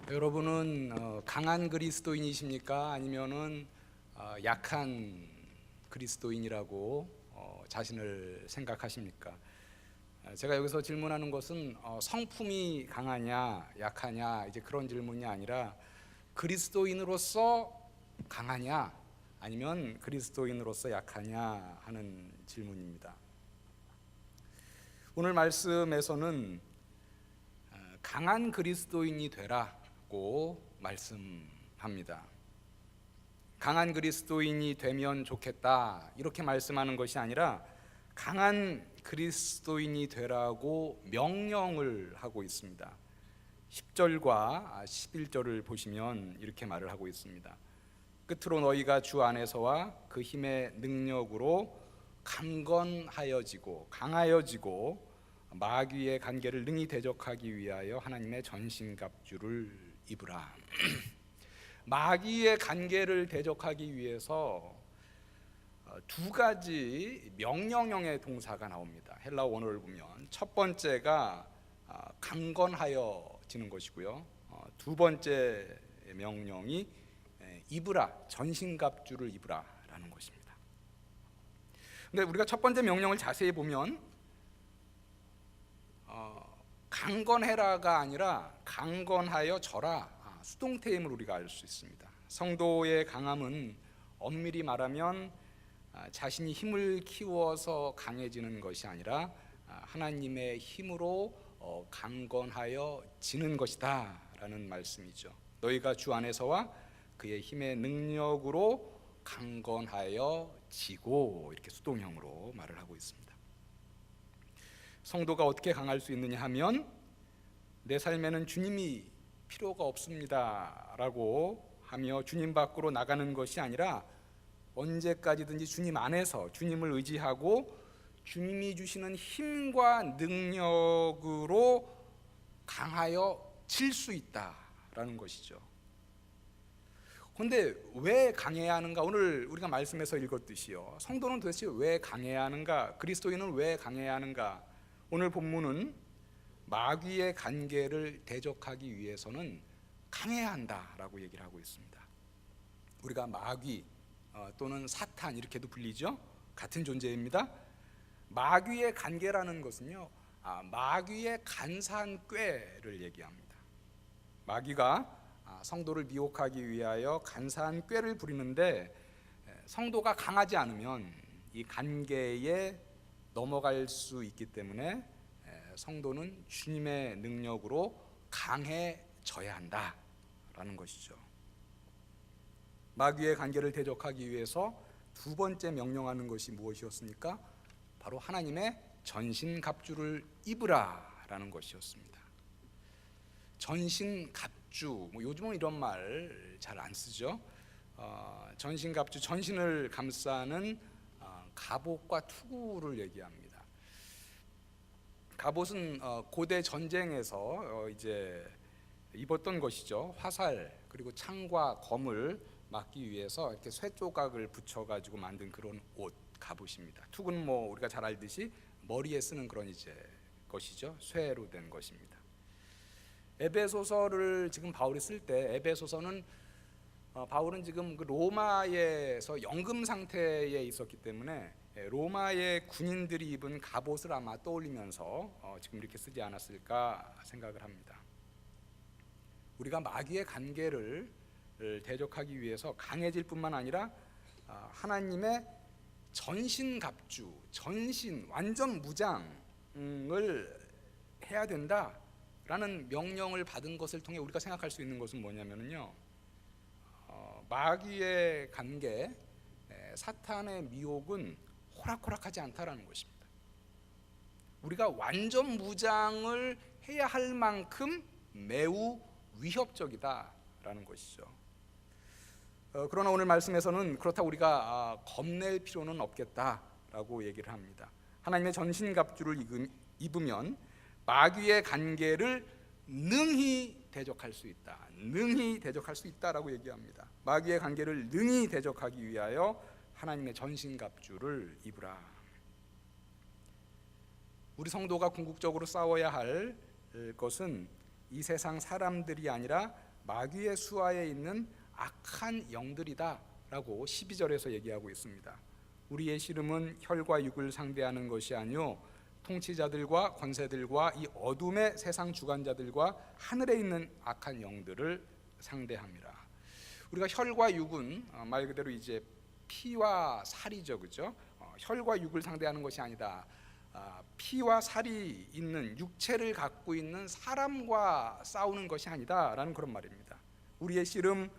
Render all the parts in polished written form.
여러분은 강한 그리스도인이십니까? 아니면은 약한 그리스도인이라고 자신을 생각하십니까? 제가 여기서 질문하는 것은 성품이 강하냐 약하냐 이제 그런 질문이 아니라 그리스도인으로서 강하냐 아니면 그리스도인으로서 약하냐 하는 질문입니다. 오늘 말씀에서는 강한 그리스도인이 되라고 말씀합니다. 강한 그리스도인이 되면 좋겠다 이렇게 말씀하는 것이 아니라 강한 그리스도인이 되라고 명령을 하고 있습니다. 10절과 11절을 보시면 이렇게 말을 하고 있습니다. 끝으로 너희가 주 안에서와 그 힘의 능력으로 강건하여지고 강하여지고 마귀의 관계를 능히 대적하기 위하여 하나님의 전신갑주를 입으라. 마귀의 관계를 대적하기 위해서 두 가지 명령형의 동사가 나옵니다. 헬라 원어를 보면 첫 번째가 강건하여지는 것이고요. 두 번째 명령이 입으라, 전신갑주를 입으라라는 것입니다. 근데 우리가 첫 번째 명령을 자세히 보면 강건해라가 아니라 강건하여 져라, 수동태임을 우리가 알 수 있습니다. 성도의 강함은 엄밀히 말하면 자신이 힘을 키워서 강해지는 것이 아니라 하나님의 힘으로 강건하여 지는 것이다 라는 말씀이죠. 너희가 주 안에서와 그의 힘의 능력으로 강건하여 지고, 이렇게 수동형으로 말을 하고 있습니다. 성도가 어떻게 강할 수 있느냐 하면 내 삶에는 주님이 필요가 없습니다 라고 하며 주님 밖으로 나가는 것이 아니라 언제까지든지 주님 안에서 주님을 의지하고 주님이 주시는 힘과 능력으로 강하여 질 수 있다라는 것이죠. 그런데 왜 강해야 하는가? 오늘 우리가 말씀에서 읽었듯이요, 성도는 도대체 왜 강해야 하는가? 그리스도인은 왜 강해야 하는가? 오늘 본문은 마귀의 관계를 대적하기 위해서는 강해야 한다라고 얘기를 하고 있습니다. 우리가 마귀 또는 사탄 이렇게도 불리죠. 같은 존재입니다. 마귀의 관계라는 것은요, 마귀의 간사한 꾀를 얘기합니다. 마귀가 성도를 미혹하기 위하여 간사한 꾀를 부리는데 성도가 강하지 않으면 이 관계에 넘어갈 수 있기 때문에 성도는 주님의 능력으로 강해져야 한다라는 것이죠. 마귀의 관계를 대적하기 위해서 두 번째 명령하는 것이 무엇이었습니까? 바로 하나님의 전신갑주를 입으라라는 것이었습니다. 전신갑주, 요즘은 이런 말 잘 안 쓰죠. 전신갑주, 전신을 감싸는 갑옷과 투구를 얘기합니다. 갑옷은 고대 전쟁에서 이제 입었던 것이죠. 화살 그리고 창과 검을 막기 위해서 이렇게 쇠 조각을 붙여가지고 만든 그런 옷, 갑옷입니다. 투구는 뭐 우리가 잘 알듯이 머리에 쓰는 그런 이제 것이죠. 쇠로 된 것입니다. 에베소서를 지금 바울이 쓸 때 에베소서는 바울은 지금 그 로마에서 연금 상태에 있었기 때문에 로마의 군인들이 입은 갑옷을 아마 떠올리면서 지금 이렇게 쓰지 않았을까 생각을 합니다. 우리가 마귀의 관계를 대적하기 위해서 강해질 뿐만 아니라 하나님의 전신갑주, 전신 완전 무장을 해야 된다라는 명령을 받은 것을 통해 우리가 생각할 수 있는 것은 뭐냐면요, 마귀의 관계, 사탄의 미혹은 호락호락하지 않다라는 것입니다. 우리가 완전 무장을 해야 할 만큼 매우 위협적이다라는 것이죠. 그러나 오늘 말씀에서는 그렇다고 우리가 겁낼 필요는 없겠다라고 얘기를 합니다. 하나님의 전신갑주를 입으면 마귀의 관계를 능히 대적할 수 있다, 능히 대적할 수 있다라고 얘기합니다. 마귀의 관계를 능히 대적하기 위하여 하나님의 전신갑주를 입으라. 우리 성도가 궁극적으로 싸워야 할 것은 이 세상 사람들이 아니라 마귀의 수하에 있는 악한 영들이다라고 12절에서 얘기하고 있습니다. 우리의 씨름은 혈과 육을 상대하는 것이 아니요 통치자들과 권세들과 이 어둠의 세상 주관자들과 하늘에 있는 악한 영들을 상대합니다. 우리가 혈과 육은 말 그대로 이제 피와 살이죠, 그죠? 혈과 육을 상대하는 것이 아니다. 피와 살이 있는 육체를 갖고 있는 사람과 싸우는 것이 아니다라는 그런 말입니다. 우리의 씨름,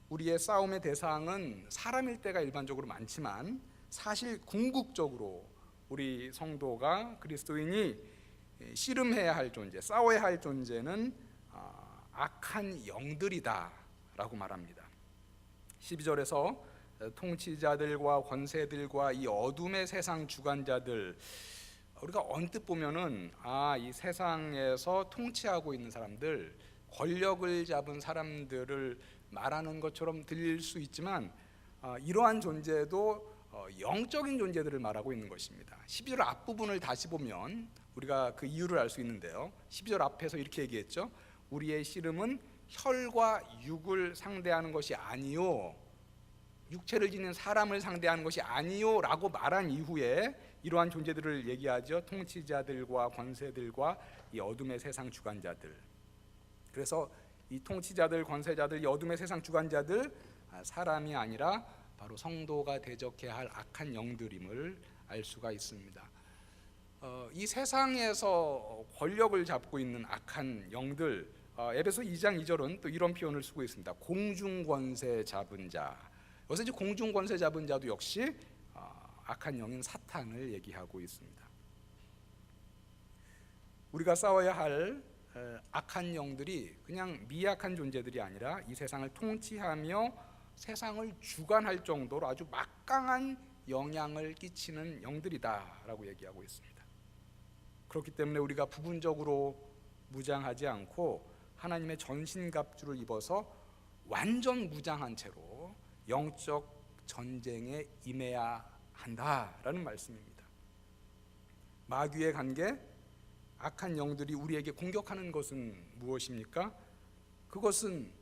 우리의 싸움의 대상은 사람일 때가 일반적으로 많지만 사실 궁극적으로 우리 성도가 그리스도인이 씨름해야 할 존재, 싸워야 할 존재는 악한 영들이다라고 말합니다. 12절에서 통치자들과 권세들과 이 어둠의 세상 주관자들, 우리가 언뜻 보면은 이 세상에서 통치하고 있는 사람들, 권력을 잡은 사람들을 말하는 것처럼 들릴 수 있지만 이러한 존재도 영적인 존재들을 말하고 있는 것입니다. 12절 앞부분을 다시 보면 우리가 그 이유를 알 수 있는데요. 12절 앞에서 이렇게 얘기했죠. 우리의 씨름은 혈과 육을 상대하는 것이 아니요, 육체를 지닌 사람을 상대하는 것이 아니요 라고 말한 이후에 이러한 존재들을 얘기하죠. 통치자들과 권세들과 이 어둠의 세상 주관자들. 그래서 이 통치자들, 권세자들, 이 어둠의 세상 주관자들, 사람이 아니라 바로 성도가 대적해야 할 악한 영들임을 알 수가 있습니다. 이 세상에서 권력을 잡고 있는 악한 영들, 에베소 2장 2절은 또 이런 표현을 쓰고 있습니다. 공중권세 잡은 자. 여기서 이제 공중권세 잡은 자도 역시 악한 영인 사탄을 얘기하고 있습니다. 우리가 싸워야 할 악한 영들이 그냥 미약한 존재들이 아니라 이 세상을 통치하며 세상을 주관할 정도로 아주 막강한 영향을 끼치는 영들이다라고 얘기하고 있습니다. 그렇기 때문에 우리가 부분적으로 무장하지 않고 하나님의 전신갑주를 입어서 완전 무장한 채로 영적 전쟁에 임해야 한다라는 말씀입니다. 마귀의 관계, 악한 영들이 우리에게 공격하는 것은 무엇입니까? 그것은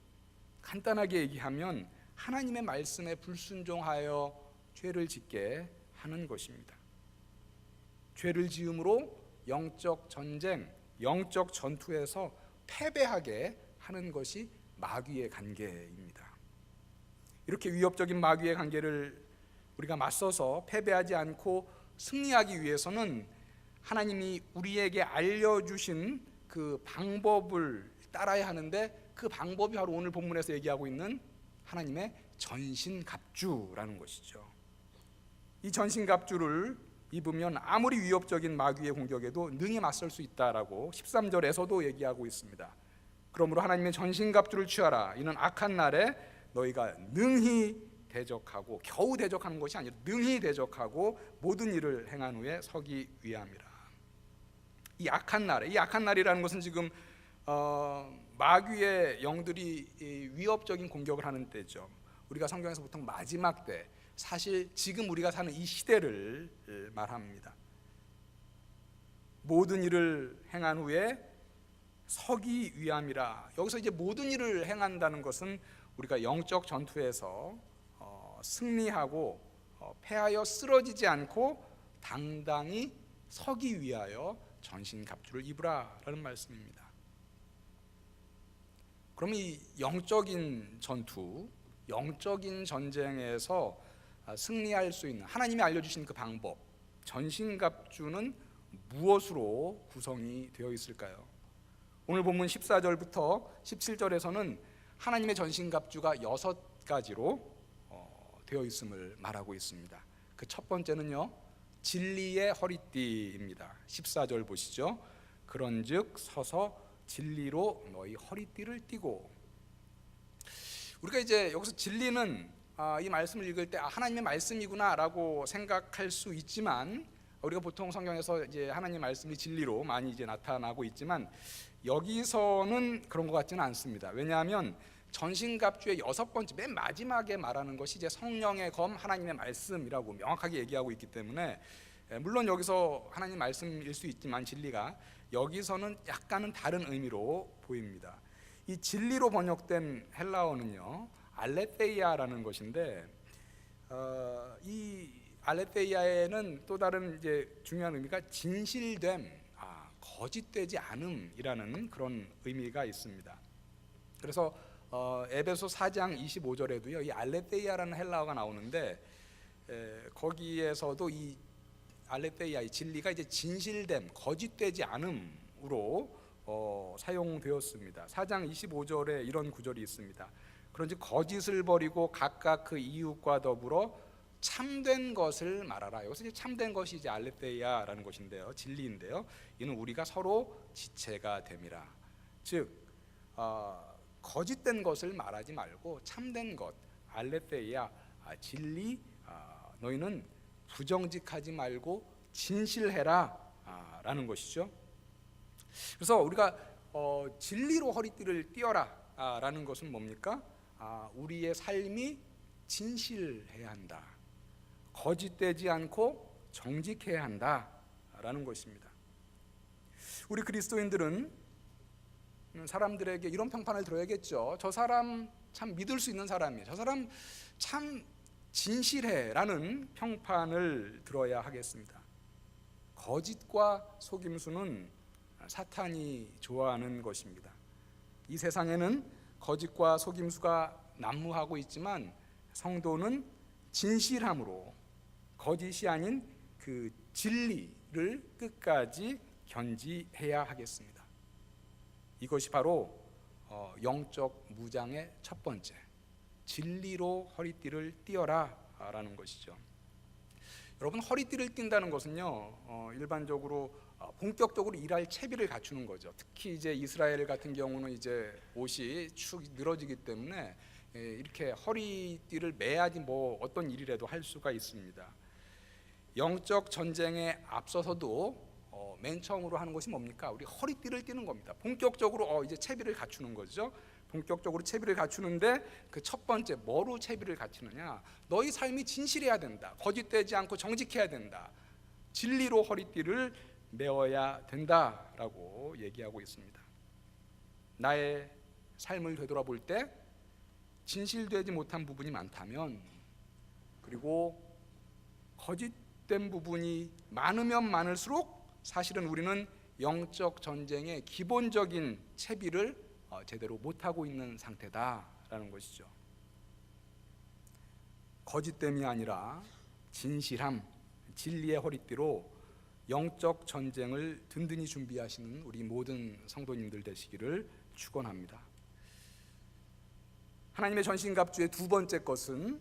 간단하게 얘기하면 하나님의 말씀에 불순종하여 죄를 짓게 하는 것입니다. 죄를 지음으로 영적 전쟁, 영적 전투에서 패배하게 하는 것이 마귀의 관계입니다. 이렇게 위협적인 마귀의 관계를 우리가 맞서서 패배하지 않고 승리하기 위해서는 하나님이 우리에게 알려주신 그 방법을 따라야 하는데, 그 방법이 바로 오늘 본문에서 얘기하고 있는 하나님의 전신갑주라는 것이죠. 이 전신갑주를 입으면 아무리 위협적인 마귀의 공격에도 능히 맞설 수 있다라고 13절에서도 얘기하고 있습니다. 그러므로 하나님의 전신갑주를 취하라. 이는 악한 날에 너희가 능히 대적하고, 겨우 대적하는 것이 아니라 능히 대적하고 모든 일을 행한 후에 서기 위함이라. 이 악한 날이라는 것은 지금 마귀의 영들이 위협적인 공격을 하는 때죠. 우리가 성경에서 보통 마지막 때, 사실 지금 우리가 사는 이 시대를 말합니다. 모든 일을 행한 후에 서기 위함이라. 여기서 이제 모든 일을 행한다는 것은 우리가 영적 전투에서 승리하고 패하여 쓰러지지 않고 당당히 서기 위하여 전신갑주를 입으라라는 말씀입니다. 그럼 이 영적인 전투, 영적인 전쟁에서 승리할 수 있는 하나님이 알려주신 그 방법, 전신갑주는 무엇으로 구성이 되어 있을까요? 오늘 본문 14절부터 17절에서는 하나님의 전신갑주가 6가지로 되어 있음을 말하고 있습니다. 그 첫 번째는요, 진리의 허리띠입니다. 14절 보시죠. 그런즉 서서 진리로 너희 허리띠를 띠고. 우리가 이제 여기서 진리는 이 말씀을 읽을 때 하나님의 말씀이구나라고 생각할 수 있지만, 우리가 보통 성경에서 이제 하나님 말씀이 진리로 많이 이제 나타나고 있지만 여기서는 그런 것 같지는 않습니다. 왜냐하면 전신갑주의 6번째 맨 마지막에 말하는 것이 이제 성령의 검, 하나님의 말씀이라고 명확하게 얘기하고 있기 때문에, 물론 여기서 하나님 말씀일 수 있지만 진리가 여기서는 약간은 다른 의미로 보입니다. 이 이 진리로 번역된 헬라어는요 알레테이아라는 것인데, 이 알레테이아에는 또 다른 이제 중요한 의미가 진실됨, 거짓되지 않음이라는 그런 의미가 있습니다. 그래서 에베소 4장 25절에도요 이 알레테이아라는 헬라어가 나오는데, 거기에서도 이 알레테이아, 이 진리가 이제 진실됨, 거짓되지 않음으로 사용되었습니다. 4장 25절에 이런 구절이 있습니다. 그런지 거짓을 버리고 각각 그 이웃과 더불어 참된 것을 말하라. 여기서 이제 참된 것이 이제 알레테이아라는 것인데요, 진리인데요. 이는 우리가 서로 지체가 됨이라. 즉 거짓된 것을 말하지 말고 참된 것, 알레테이아, 진리, 너희는 부정직하지 말고 진실해라 라는 것이죠. 그래서 우리가 진리로 허리띠를 띄어라 라는 것은 뭡니까? 우리의 삶이 진실해야 한다, 거짓되지 않고 정직해야 한다 라는 것입니다. 우리 그리스도인들은 사람들에게 이런 평판을 들어야겠죠. 저 사람 참 믿을 수 있는 사람이에요, 저 사람 참 진실해 라는 평판을 들어야 하겠습니다. 거짓과 속임수는 사탄이 좋아하는 것입니다. 이 세상에는 거짓과 속임수가 난무하고 있지만 성도는 진실함으로 거짓이 아닌 그 진리를 끝까지 견지해야 하겠습니다. 이것이 바로 영적 무장의 첫 번째, 진리로 허리띠를 띄어라 라는 것이죠. 여러분, 허리띠를 띈다는 것은요 일반적으로 본격적으로 일할 채비를 갖추는 거죠. 특히 이제 이스라엘 같은 경우는 이제 옷이 축 늘어지기 때문에 이렇게 허리띠를 매야지 뭐 어떤 일이라도 할 수가 있습니다. 영적 전쟁에 앞서서도 맨 처음으로 하는 것이 뭡니까? 우리 허리띠를 띠는 겁니다. 본격적으로 이제 채비를 갖추는 거죠. 본격적으로 채비를 갖추는데 그 첫 번째, 뭐로 채비를 갖추느냐? 너희 삶이 진실해야 된다, 거짓되지 않고 정직해야 된다, 진리로 허리띠를 메어야 된다라고 얘기하고 있습니다. 나의 삶을 되돌아볼 때 진실되지 못한 부분이 많다면, 그리고 거짓된 부분이 많으면 많을수록 사실은 우리는 영적 전쟁의 기본적인 채비를 제대로 못하고 있는 상태다라는 것이죠. 거짓됨이 아니라 진실함, 진리의 허리띠로 영적 전쟁을 든든히 준비하시는 우리 모든 성도님들 되시기를 축원합니다. 하나님의 전신갑주의 두 번째 것은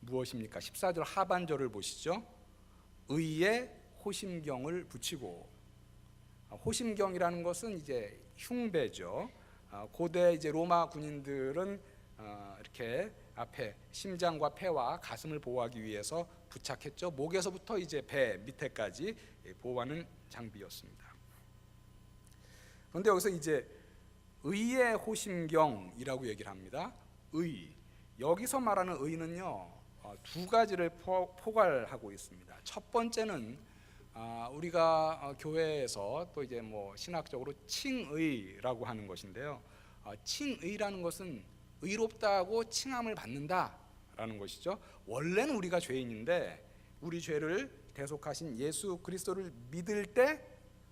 무엇입니까? 14절 하반절을 보시죠. 의의 호심경을 붙이고, 호심경이라는 것은 이제 흉배죠. 고대 이제 로마 군인들은 이렇게 앞에 심장과 폐와 가슴을 보호하기 위해서 부착했죠. 목에서부터 이제 배 밑에까지 보호하는 장비였습니다. 그런데 여기서 이제 의의 호심경이라고 얘기를 합니다. 의, 여기서 말하는 의는요 두 가지를 포괄하고 있습니다. 첫 번째는 우리가 교회에서 또 이제 뭐 신학적으로 칭의라고 하는 것인데요, 칭의라는 것은 의롭다고 칭함을 받는다라는 것이죠. 원래는 우리가 죄인인데 우리 죄를 대속하신 예수 그리스도를 믿을 때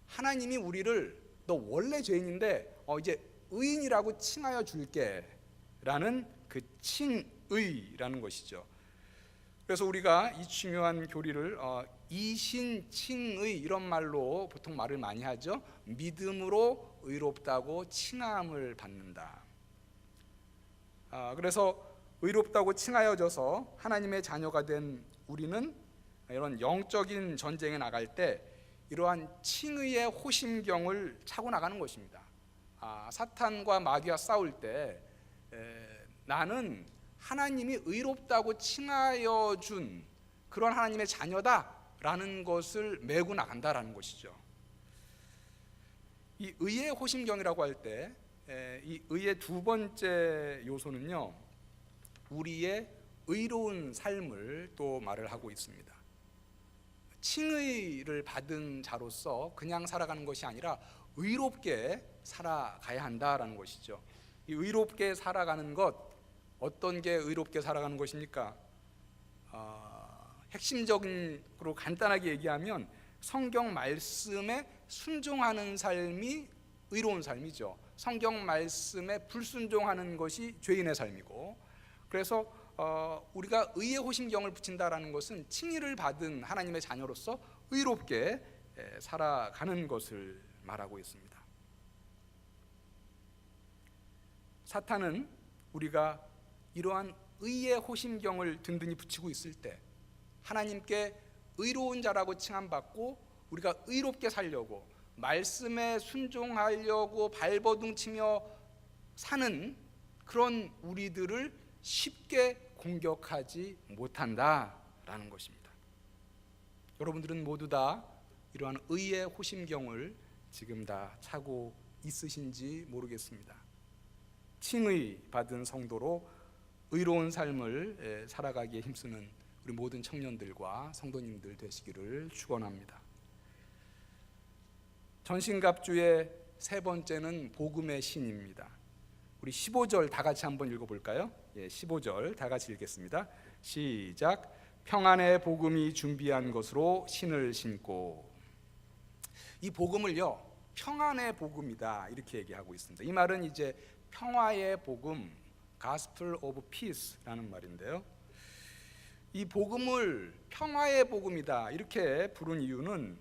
하나님이 우리를 너 원래 죄인인데 이제 의인이라고 칭하여 줄게라는 그 칭의라는 것이죠. 그래서 우리가 이 중요한 교리를 이신칭의 이런 말로 보통 말을 많이 하죠. 믿음으로 의롭다고 칭함을 받는다. 그래서 의롭다고 칭하여져서 하나님의 자녀가 된 우리는 이런 영적인 전쟁에 나갈 때 이러한 칭의의 호심경을 차고 나가는 것입니다. 사탄과 마귀와 싸울 때 나는 하나님이 의롭다고 칭하여 준 그런 하나님의 자녀다라는 것을 메고 나간다라는 것이죠. 이 의의 호심경이라고 할 때 이 의의 두 번째 요소는요, 우리의 의로운 삶을 또 말을 하고 있습니다. 칭의를 받은 자로서 그냥 살아가는 것이 아니라 의롭게 살아가야 한다라는 것이죠. 이 의롭게 살아가는 것, 어떤 게 의롭게 살아가는 것입니까? 핵심적으로 간단하게 얘기하면 성경 말씀에 순종하는 삶이 의로운 삶이죠. 성경 말씀에 불순종하는 것이 죄인의 삶이고, 그래서 우리가 의의 호심경을 붙인다라는 것은 칭의를 받은 하나님의 자녀로서 의롭게 살아가는 것을 말하고 있습니다. 사탄은 우리가 이러한 의의 호심경을 든든히 붙이고 있을 때, 하나님께 의로운 자라고 칭함받고 우리가 의롭게 살려고 말씀에 순종하려고 발버둥치며 사는 그런 우리들을 쉽게 공격하지 못한다라는 것입니다. 여러분들은 모두 다 이러한 의의 호심경을 지금 다 차고 있으신지 모르겠습니다. 칭의 받은 성도로 의로운 삶을 살아가기에 힘쓰는 우리 모든 청년들과 성도님들 되시기를 축원합니다. 전신갑주의 세 번째는 복음의 신입니다. 우리 15절 다 같이 한번 읽어볼까요? 15절 다 같이 읽겠습니다. 시작. 평안의 복음이 준비한 것으로 신을 신고. 이 복음을요, 평안의 복음이다 이렇게 얘기하고 있습니다. 이 말은 이제 평화의 복음, Gospel of Peace라는 말인데요. 이 복음을 평화의 복음이다 이렇게 부른 이유는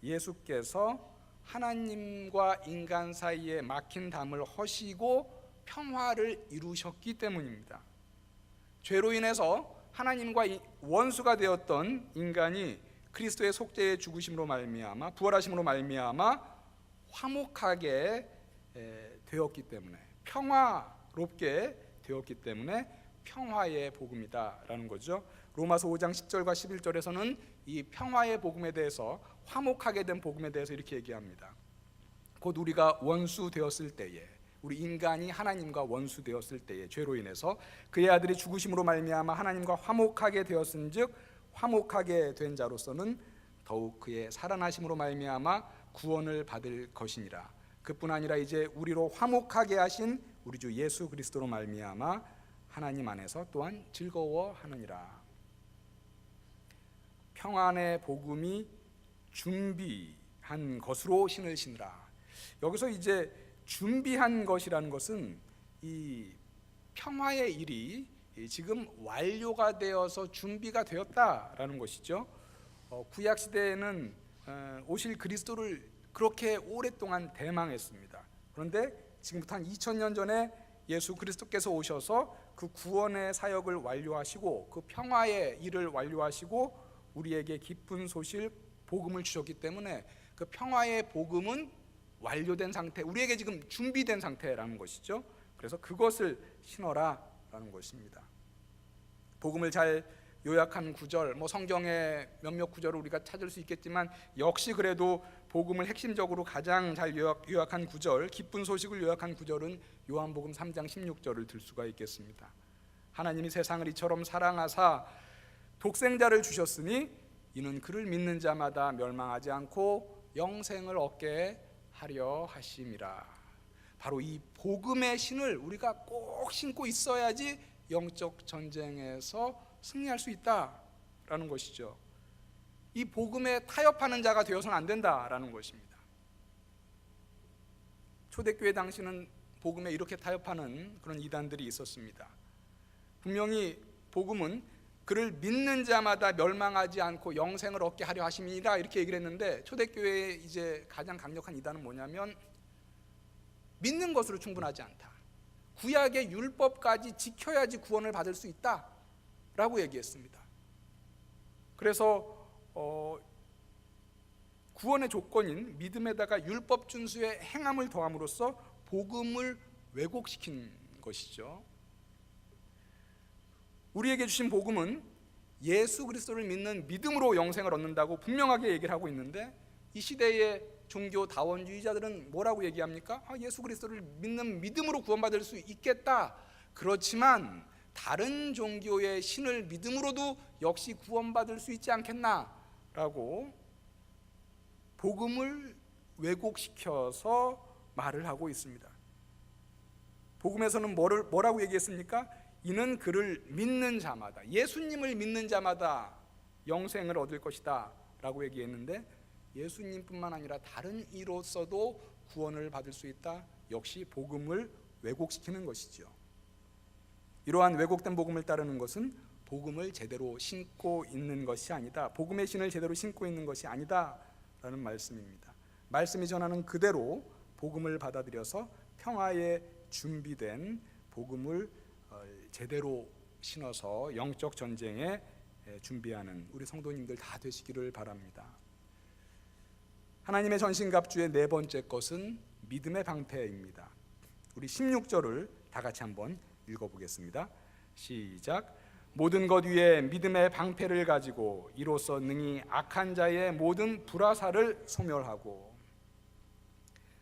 예수께서 하나님과 인간 사이에 막힌 담을 허시고 평화를 이루셨기 때문입니다. 죄로 인해서 하나님과 원수가 되었던 인간이 그리스도의 속죄의 죽으심으로 말미암아 부활하심으로 말미암아 화목하게 되었기 때문에, 평화롭게 되었기 때문에 평화의 복음이다라는 거죠. 로마서 5장 10절과 11절에서는 이 평화의 복음에 대해서, 화목하게 된 복음에 대해서 이렇게 얘기합니다. 곧 우리가 원수 되었을 때에, 우리 인간이 하나님과 원수 되었을 때에 죄로 인해서 그의 아들이 죽으심으로 말미암아 하나님과 화목하게 되었은즉 화목하게 된 자로서는 더욱 그의 살아나심으로 말미암아 구원을 받을 것이니라. 그뿐 아니라 이제 우리로 화목하게 하신 우리 주 예수 그리스도로 말미암아 하나님 안에서 또한 즐거워하느니라. 평안의 복음이 준비한 것으로 신을 신으라. 여기서 이제 준비한 것이라는 것은 이 평화의 일이 지금 완료가 되어서 준비가 되었다라는 것이죠. 구약 시대에는 오실 그리스도를 그렇게 오랫동안 대망했습니다. 그런데 지금부터 한 2000년 전에 예수 그리스도께서 오셔서 그 구원의 사역을 완료하시고 그 평화의 일을 완료하시고 우리에게 기쁜 소식 복음을 주셨기 때문에 그 평화의 복음은 완료된 상태, 우리에게 지금 준비된 상태라는 것이죠. 그래서 그것을 신어라라는 것입니다. 복음을 잘 요약한 구절, 성경의 몇몇 구절을 우리가 찾을 수 있겠지만 역시 그래도 복음을 핵심적으로 가장 잘 요약한 구절, 기쁜 소식을 요약한 구절은 요한복음 3장 16절을 들 수가 있겠습니다. 하나님이 세상을 이처럼 사랑하사 독생자를 주셨으니 이는 그를 믿는 자마다 멸망하지 않고 영생을 얻게 하려 하심이라. 바로 이 복음의 신을 우리가 꼭 신고 있어야지 영적 전쟁에서 승리할 수 있다라는 것이죠. 이 복음에 타협하는 자가 되어서는 안 된다라는 것입니다. 초대교회 당시는 복음에 이렇게 타협하는 그런 이단들이 있었습니다. 분명히 복음은 그를 믿는 자마다 멸망하지 않고 영생을 얻게 하려 하심이라 이렇게 얘기를 했는데, 초대교회의 이제 가장 강력한 이단은 뭐냐면 믿는 것으로 충분하지 않다. 구약의 율법까지 지켜야지 구원을 받을 수 있다라고 얘기했습니다. 그래서 구원의 조건인 믿음에다가 율법 준수의 행함을 더함으로써 복음을 왜곡시킨 것이죠. 우리에게 주신 복음은 예수 그리스도를 믿는 믿음으로 영생을 얻는다고 분명하게 얘기를 하고 있는데, 이 시대의 종교 다원주의자들은 뭐라고 얘기합니까? 예수 그리스도를 믿는 믿음으로 구원받을 수 있겠다. 그렇지만 다른 종교의 신을 믿음으로도 역시 구원받을 수 있지 않겠나? 라고 복음을 왜곡시켜서 말을 하고 있습니다. 복음에서는 뭐라고 얘기했습니까? 이는 그를 믿는 자마다, 예수님을 믿는 자마다 영생을 얻을 것이다 라고 얘기했는데, 예수님뿐만 아니라 다른 이로서도 구원을 받을 수 있다. 역시 복음을 왜곡시키는 것이죠. 이러한 왜곡된 복음을 따르는 것은 복음을 제대로 신고 있는 것이 아니다, 복음의 신을 제대로 신고 있는 것이 아니다 라는 말씀입니다. 말씀이 전하는 그대로 복음을 받아들여서 평화에 준비된 복음을 제대로 신어서 영적 전쟁에 준비하는 우리 성도님들 다 되시기를 바랍니다. 하나님의 전신갑주의 네 번째 것은 믿음의 방패입니다. 우리 16절을 다 같이 한번 읽어보겠습니다. 시작. 모든 것 위에 믿음의 방패를 가지고 이로써 능히 악한 자의 모든 불화살을 소멸하고.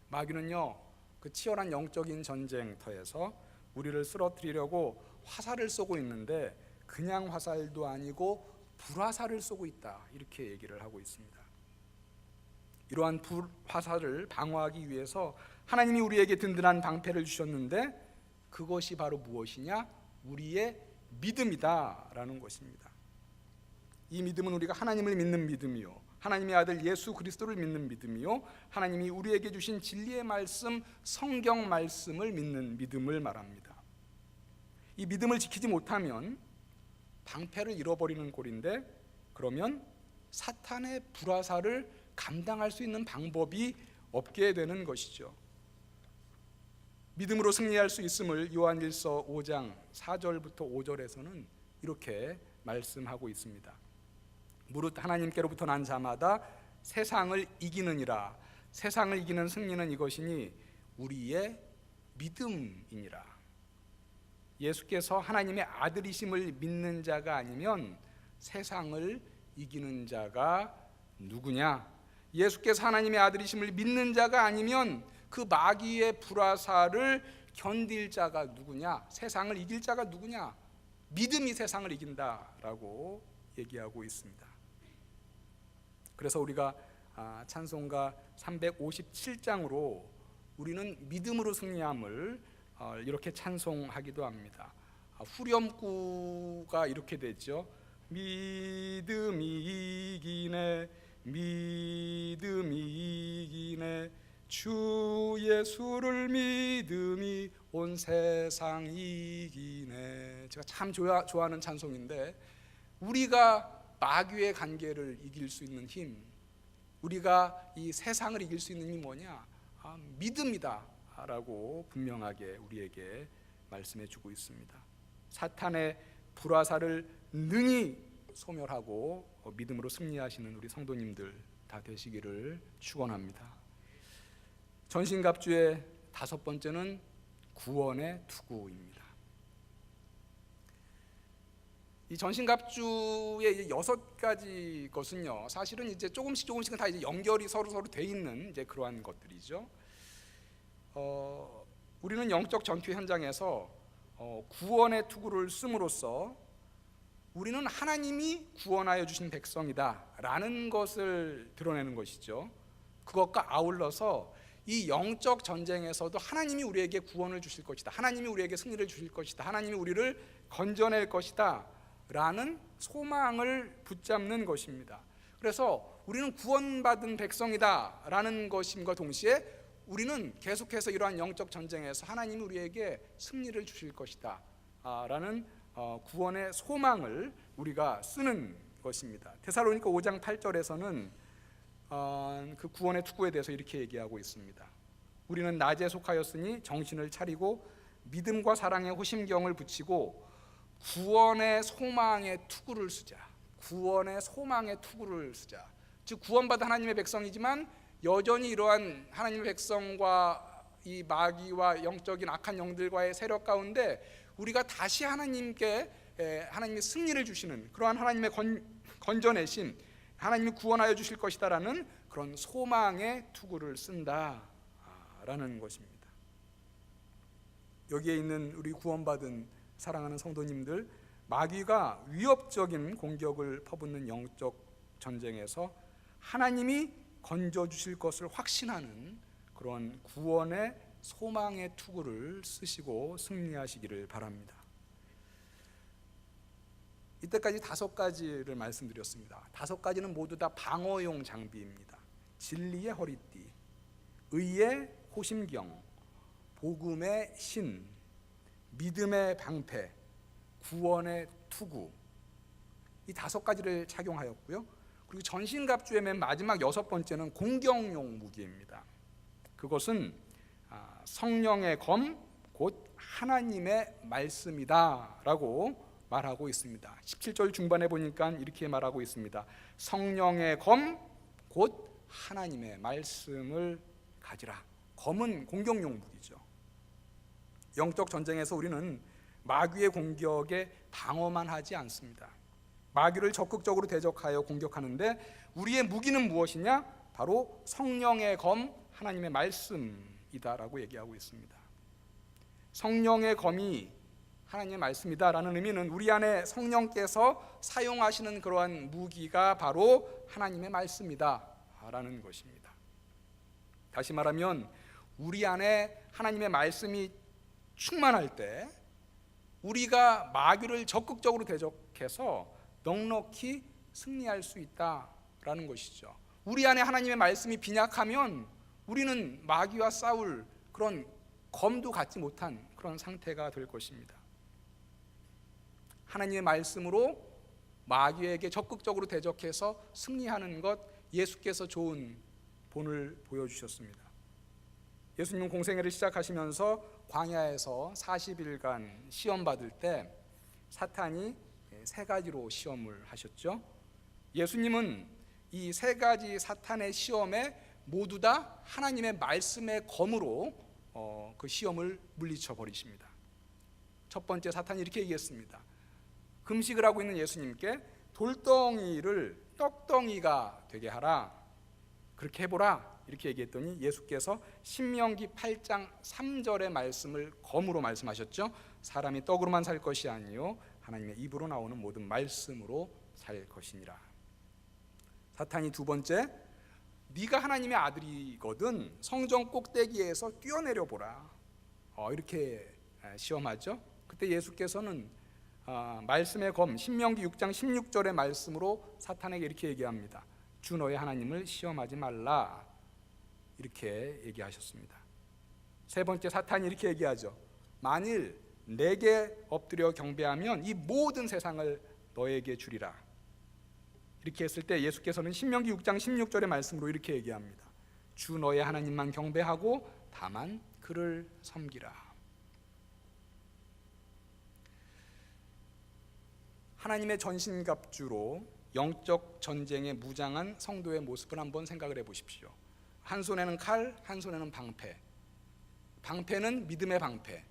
마귀는요, 그 치열한 영적인 전쟁터에서 우리를 쓰러뜨리려고 화살을 쏘고 있는데 그냥 화살도 아니고 불화살을 쏘고 있다, 이렇게 얘기를 하고 있습니다. 이러한 불화살을 방어하기 위해서 하나님이 우리에게 든든한 방패를 주셨는데 그것이 바로 무엇이냐? 우리의 믿음이다 라는 것입니다. 이 믿음은 우리가 하나님을 믿는 믿음이요, 하나님의 아들 예수 그리스도를 믿는 믿음이요, 하나님이 우리에게 주신 진리의 말씀, 성경 말씀을 믿는 믿음을 말합니다. 이 믿음을 지키지 못하면 방패를 잃어버리는 꼴인데, 그러면 사탄의 불화살을 감당할 수 있는 방법이 없게 되는 것이죠. 믿음으로 승리할 수 있음을 요한일서 5장 4절부터 5절에서는 이렇게 말씀하고 있습니다. 무릇 하나님께로부터 난 자마다 세상을 이기느니라. 세상을 이기는 승리는 이것이니 우리의 믿음이니라. 예수께서 하나님의 아들이심을 믿는 자가 아니면 세상을 이기는 자가 누구냐? 예수께서 하나님의 아들이심을 믿는 자가 아니면 그 마귀의 불화살을 견딜 자가 누구냐? 세상을 이길 자가 누구냐? 믿음이 세상을 이긴다라고 얘기하고 있습니다. 그래서 우리가 찬송가 357장으로 우리는 믿음으로 승리함을 이렇게 찬송하기도 합니다. 후렴구가 이렇게 되죠. 믿음이 이기네, 믿음이 이기네, 주 예수를 믿음이 온 세상 이기네. 제가 참 좋아하는 찬송인데, 우리가 마귀의 관계를 이길 수 있는 힘, 우리가 이 세상을 이길 수 있는 힘이 뭐냐? 믿음이다 라고 분명하게 우리에게 말씀해 주고 있습니다. 사탄의 불화살을 능히 소멸하고 믿음으로 승리하시는 우리 성도님들 다 되시기를 축원합니다. 전신갑주의 다섯 번째는 구원의 투구입니다. 이 전신갑주의 6가지 것은요, 사실은 이제 조금씩은 다 이제 연결이 서로 돼 있는 이제 그러한 것들이죠. 우리는 영적 전투 현장에서 구원의 투구를 씀으로써 우리는 하나님이 구원하여 주신 백성이다라는 것을 드러내는 것이죠. 그것과 아울러서 이 영적 전쟁에서도 하나님이 우리에게 구원을 주실 것이다, 하나님이 우리에게 승리를 주실 것이다, 하나님이 우리를 건져낼 것이다 라는 소망을 붙잡는 것입니다. 그래서 우리는 구원받은 백성이다 라는 것임과 동시에 우리는 계속해서 이러한 영적 전쟁에서 하나님이 우리에게 승리를 주실 것이다 라는 구원의 소망을 우리가 쓰는 것입니다. 데살로니가 5장 8절에서는 그 구원의 투구에 대해서 이렇게 얘기하고 있습니다. 우리는 낮에 속하였으니 정신을 차리고 믿음과 사랑의 호심경을 붙이고 구원의 소망의 투구를 쓰자. 구원의 소망의 투구를 쓰자. 즉 구원받은 하나님의 백성이지만 여전히 이러한 하나님의 백성과 이 마귀와 영적인 악한 영들과의 세력 가운데 우리가 다시 하나님께 하나님의 승리를 주시는 그러한 하나님의 건져내심, 하나님이 구원하여 주실 것이다라는 그런 소망의 투구를 쓴다라는 것입니다. 여기에 있는 우리 구원받은 사랑하는 성도님들, 마귀가 위협적인 공격을 퍼붓는 영적 전쟁에서 하나님이 건져주실 것을 확신하는 그런 구원의 소망의 투구를 쓰시고 승리하시기를 바랍니다. 이때까지 5가지를 말씀드렸습니다. 5가지는 모두 다 방어용 장비입니다. 진리의 허리띠, 의의 호심경, 복음의 신, 믿음의 방패, 구원의 투구, 이 5가지를 착용하였고요. 그리고 전신갑주의 맨 마지막 6번째는 공격용 무기입니다. 그것은 성령의 검, 곧 하나님의 말씀이다 라고 말하고 있습니다. 17절 중반에 보니까 이렇게 말하고 있습니다. 성령의 검, 곧 하나님의 말씀을 가지라. 검은 공격용 무기죠. 영적 전쟁에서 우리는 마귀의 공격에 방어만 하지 않습니다. 마귀를 적극적으로 대적하여 공격하는데 우리의 무기는 무엇이냐? 바로 성령의 검, 하나님의 말씀이다라고 얘기하고 있습니다. 성령의 검이 하나님의 말씀이다라는 의미는 우리 안에 성령께서 사용하시는 그러한 무기가 바로 하나님의 말씀이다라는 것입니다. 다시 말하면 우리 안에 하나님의 말씀이 충만할 때 우리가 마귀를 적극적으로 대적해서 넉넉히 승리할 수 있다라는 것이죠. 우리 안에 하나님의 말씀이 빈약하면 우리는 마귀와 싸울 그런 검도 갖지 못한 그런 상태가 될 것입니다. 하나님의 말씀으로 마귀에게 적극적으로 대적해서 승리하는 것, 예수께서 좋은 본을 보여주셨습니다. 예수님은 공생애를 시작하시면서 광야에서 40일간 시험 받을 때 사탄이 3가지로 시험을 하셨죠. 예수님은 이 3가지 사탄의 시험에 모두 다 하나님의 말씀의 검으로 그 시험을 물리쳐 버리십니다. 첫 번째, 사탄이 이렇게 얘기했습니다. 금식을 하고 있는 예수님께 돌덩이를 떡덩이가 되게 하라, 그렇게 해보라, 이렇게 얘기했더니 예수께서 신명기 8장 3절의 말씀을 검으로 말씀하셨죠. 사람이 떡으로만 살 것이 아니요 하나님의 입으로 나오는 모든 말씀으로 살 것이니라. 사탄이 2번째, 네가 하나님의 아들이거든 성전 꼭대기에서 뛰어내려 보라, 이렇게 시험하죠. 그때 예수께서는 말씀의 검, 신명기 6장 16절의 말씀으로 사탄에게 이렇게 얘기합니다. 주 너의 하나님을 시험하지 말라, 이렇게 얘기하셨습니다. 3번째, 사탄이 이렇게 얘기하죠. 만일 내게 엎드려 경배하면 이 모든 세상을 너에게 주리라. 이렇게 했을 때 예수께서는 신명기 6장 16절의 말씀으로 이렇게 얘기합니다. 주 너의 하나님만 경배하고 다만 그를 섬기라. 하나님의 전신갑주로 영적 전쟁에 무장한 성도의 모습을 한번 생각을 해보십시오. 한 손에는 칼, 한 손에는 방패. 방패는 믿음의 방패,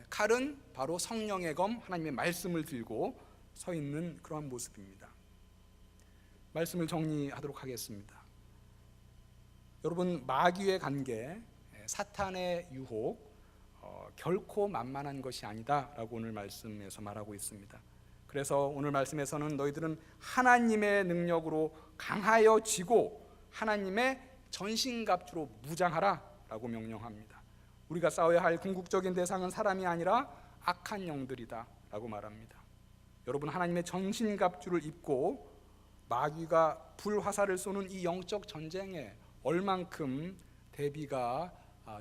칼은 바로 성령의 검, 하나님의 말씀을 들고 서 있는 그러한 모습입니다. 말씀을 정리하도록 하겠습니다. 여러분, 마귀의 관계, 사탄의 유혹 결코 만만한 것이 아니다라고 오늘 말씀에서 말하고 있습니다. 그래서 오늘 말씀에서는 너희들은 하나님의 능력으로 강하여 지고 하나님의 전신갑주로 무장하라 라고 명령합니다. 우리가 싸워야 할 궁극적인 대상은 사람이 아니라 악한 영들이다 라고 말합니다. 여러분, 하나님의 전신갑주를 입고 마귀가 불화살을 쏘는 이 영적 전쟁에 얼만큼 대비가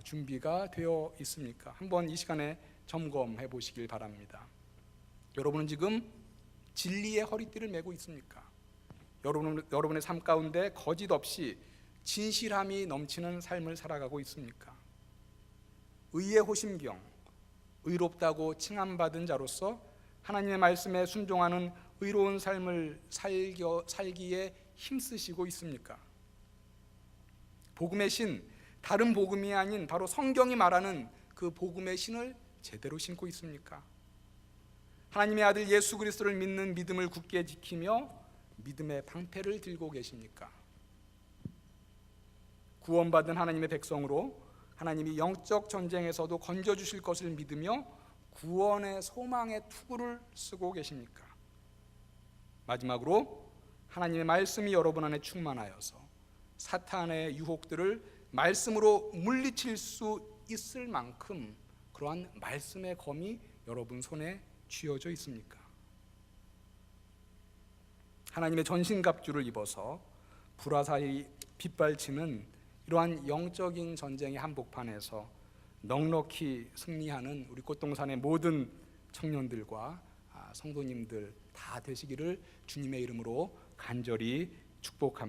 준비가 되어 있습니까? 한번 이 시간에 점검해 보시길 바랍니다. 여러분은 지금 진리의 허리띠를 메고 있습니까? 여러분의 삶 가운데 거짓 없이 진실함이 넘치는 삶을 살아가고 있습니까? 의의 호심경, 의롭다고 칭함받은 자로서 하나님의 말씀에 순종하는 의로운 삶을 살기에 힘쓰시고 있습니까? 복음의 신, 다른 복음이 아닌 바로 성경이 말하는 그 복음의 신을 제대로 신고 있습니까? 하나님의 아들 예수 그리스도를 믿는 믿음을 굳게 지키며 믿음의 방패를 들고 계십니까? 구원받은 하나님의 백성으로 하나님이 영적 전쟁에서도 건져주실 것을 믿으며 구원의 소망의 투구를 쓰고 계십니까? 마지막으로 하나님의 말씀이 여러분 안에 충만하여서 사탄의 유혹들을 말씀으로 물리칠 수 있을 만큼 그러한 말씀의 검이 여러분 손에 쥐어져 있습니까? 하나님의 전신갑주를 입어서 불화살이 빗발치는 이러한 영적인 전쟁의 한복판에서 넉넉히 승리하는 우리 꽃동산의 모든 청년들과 성도님들 다 되시기를 주님의 이름으로 간절히 축복합니다.